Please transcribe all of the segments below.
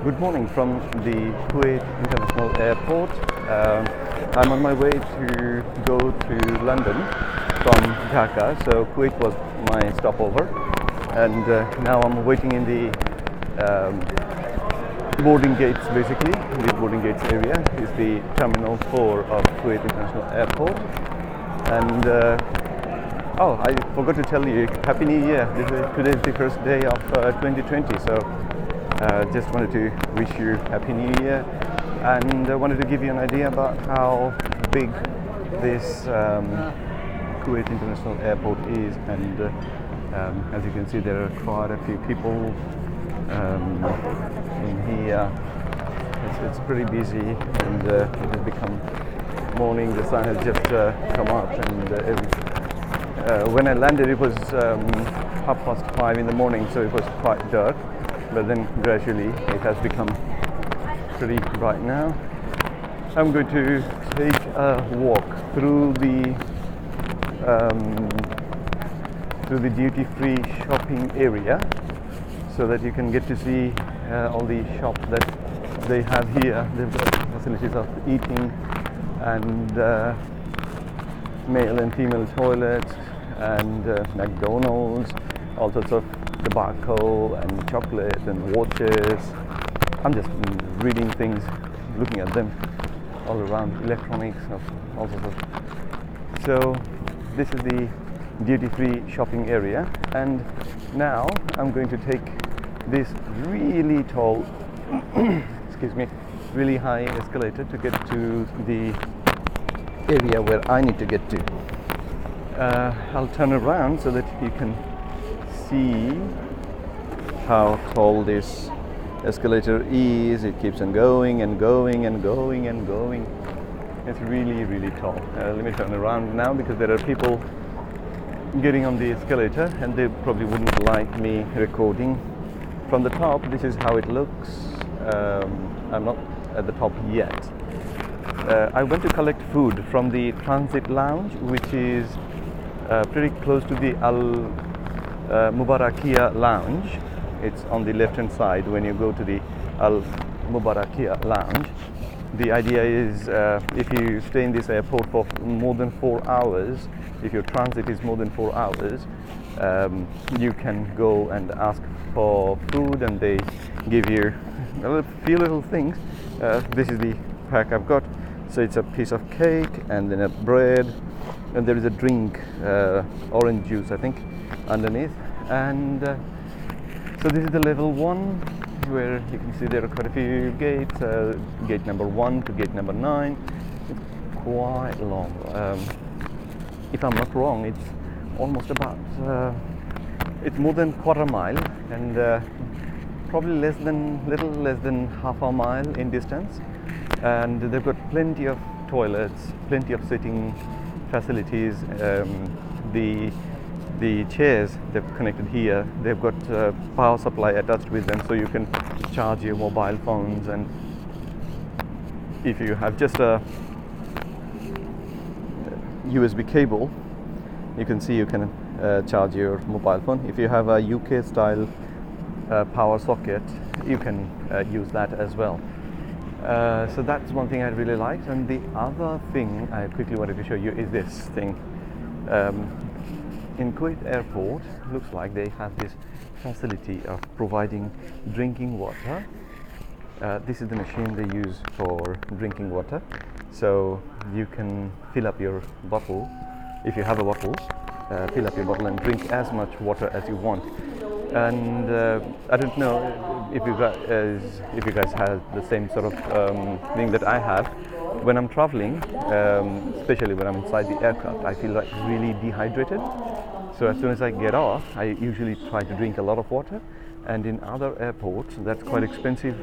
Good morning from the Kuwait International Airport. I'm on my way to go to London from Dhaka, so Kuwait was my stopover, and now I'm waiting in the boarding gates. Basically, the boarding gates area is the Terminal 4 of Kuwait International Airport, and oh, I forgot to tell you, Happy New Year. Today is the first day of 2020, so just wanted to wish you Happy New Year, and I wanted to give you an idea about how big this Kuwait International Airport is, and as you can see, there are quite a few people in here. It's pretty busy, and it has become morning. The sun has just come up, and when I landed, it was 5:30 in the morning, so it was quite dark. But then gradually it has become pretty bright now. I'm going to take a walk through the duty-free shopping area, so that you can get to see all the shops that they have here. They've got facilities of eating and male and female toilets and McDonald's, all sorts of tobacco and chocolate and watches. I'm just reading things, looking at them all around, electronics, all sorts of. So this is the duty-free shopping area, and now I'm going to take this really tall, excuse me, really high escalator to get to the area where I need to get to. I'll turn around so that you can see how tall this escalator is. It keeps on going and going and going and going. It's really, really tall. Let me turn around now, because there are people getting on the escalator and they probably wouldn't like me recording from the top. This is how it looks. I'm not at the top yet. I went to collect food from the transit lounge, which is pretty close to the Mubarakiya Lounge. It's on the left hand side when you go to the Mubarakiya Lounge. The idea is if you stay in this airport for more than 4 hours, if your transit is more than 4 hours, you can go and ask for food, and they give you a few little things. This is the pack I've got. So it's a piece of cake and then a bread, and there is a drink, orange juice I think, underneath. And so this is the level 1, where you can see there are quite a few gates, gate number 1 to gate number 9. It's quite long. If I'm not wrong, it's almost about it's more than quarter mile, and probably little less than half a mile in distance. And they've got plenty of toilets, plenty of sitting facilities. The chairs they've connected here, they've got power supply attached with them, so you can charge your mobile phones. And if you have just a USB cable, you can see you can charge your mobile phone. If you have a UK style power socket, you can use that as well. So that's one thing I really liked. And the other thing I quickly wanted to show you is this thing. In Kuwait Airport, looks like they have this facility of providing drinking water. This is the machine they use for drinking water. So you can fill up your bottle, if you have a bottle, fill up your bottle and drink as much water as you want. And I don't know if you guys have the same sort of thing that I have. When I'm traveling, especially when I'm inside the aircraft, I feel like really dehydrated. So as soon as I get off, I usually try to drink a lot of water. And in other airports, that's quite expensive,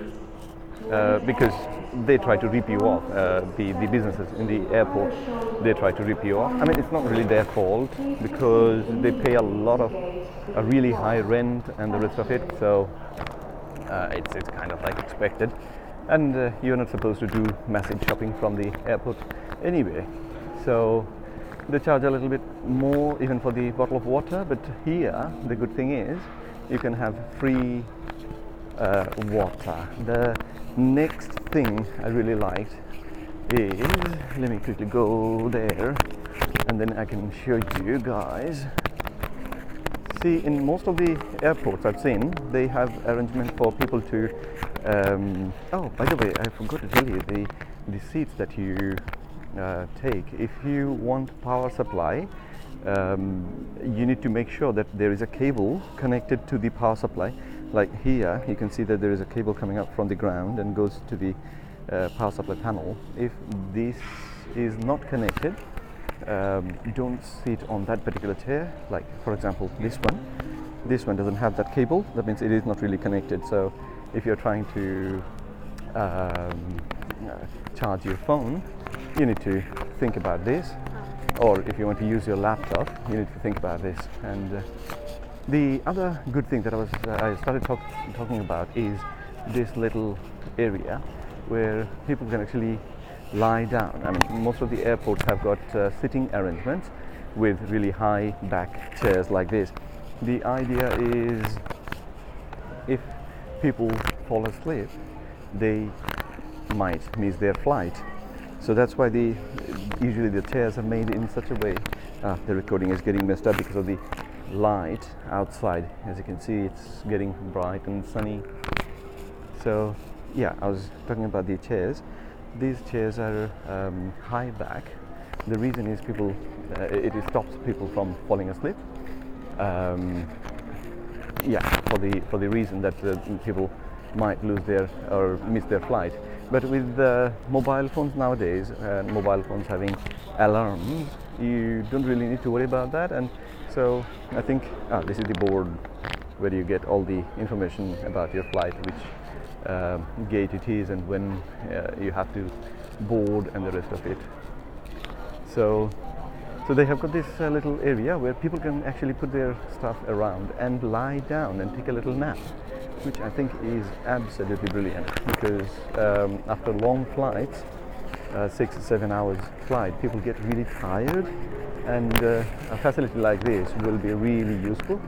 because they try to rip you off. The businesses in the airport, they try to rip you off. I mean, it's not really their fault, because they pay a really high rent and the rest of it. So it's kind of like expected. And you're not supposed to do massive shopping from the airport anyway. So they charge a little bit more even for the bottle of water. But here, the good thing is you can have free water. The next thing I really liked is, let me quickly go there and then I can show you guys. See, in most of the airports I've seen, they have arrangement for people to oh, by the way, I forgot to tell you, the seats that you take, if you want power supply, you need to make sure that there is a cable connected to the power supply. Like here, you can see that there is a cable coming up from the ground and goes to the power supply panel. If this is not connected, don't sit on that particular chair. Like, for example, this one doesn't have that cable. That means it is not really connected. So if you're trying to charge your phone, you need to think about this. Or if you want to use your laptop, you need to think about this. And the other good thing that I started talking about is this little area where people can actually lie down. I mean, most of the airports have got sitting arrangements with really high back chairs like this. The idea is, if people fall asleep, they might miss their flight. So that's why usually the chairs are made in such a way. The recording is getting messed up because of the light outside. As you can see, it's getting bright and sunny. So yeah, I was talking about the chairs. These chairs are high back. The reason is it stops people from falling asleep. Yeah, for the reason that people might lose or miss their flight. But with mobile phones nowadays, mobile phones having alarms, you don't really need to worry about that. And so I think this is the board where you get all the information about your flight, which gate it is and when you have to board and the rest of it. So they have got this little area where people can actually put their stuff around and lie down and take a little nap, which I think is absolutely brilliant, because after long flights, 6 or 7 hours flight, people get really tired, and a facility like this will be really useful.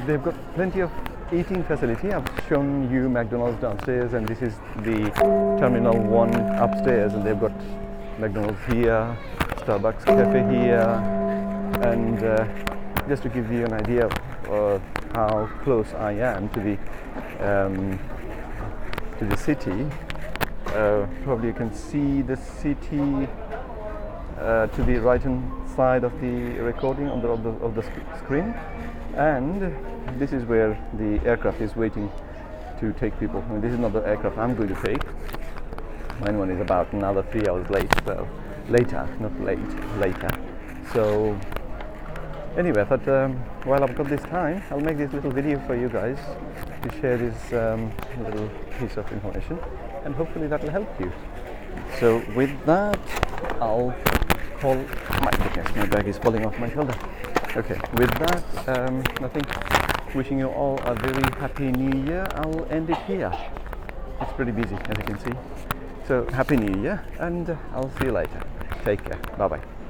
They've got plenty of eating facility. I've shown you McDonald's downstairs, and this is the Terminal 1 upstairs, and they've got McDonald's here, Starbucks cafe here, and just to give you an idea of how close I am to the city, probably you can see the city to the right hand side of the recording of the screen, and this is where the aircraft is waiting to take people. I mean, this is not the aircraft I'm going to take. Mine one is about another 3 hours late, so later. So anyway, I thought while I've got this time, I'll make this little video for you guys to share this little piece of information, and hopefully that will help you. So with that, I'll call, my goodness, my bag is falling off my shoulder. Okay, with that, I think wishing you all a very happy new year. I'll end it here. It's pretty busy, as you can see. So happy new year, and I'll see you later. Take care. Bye bye.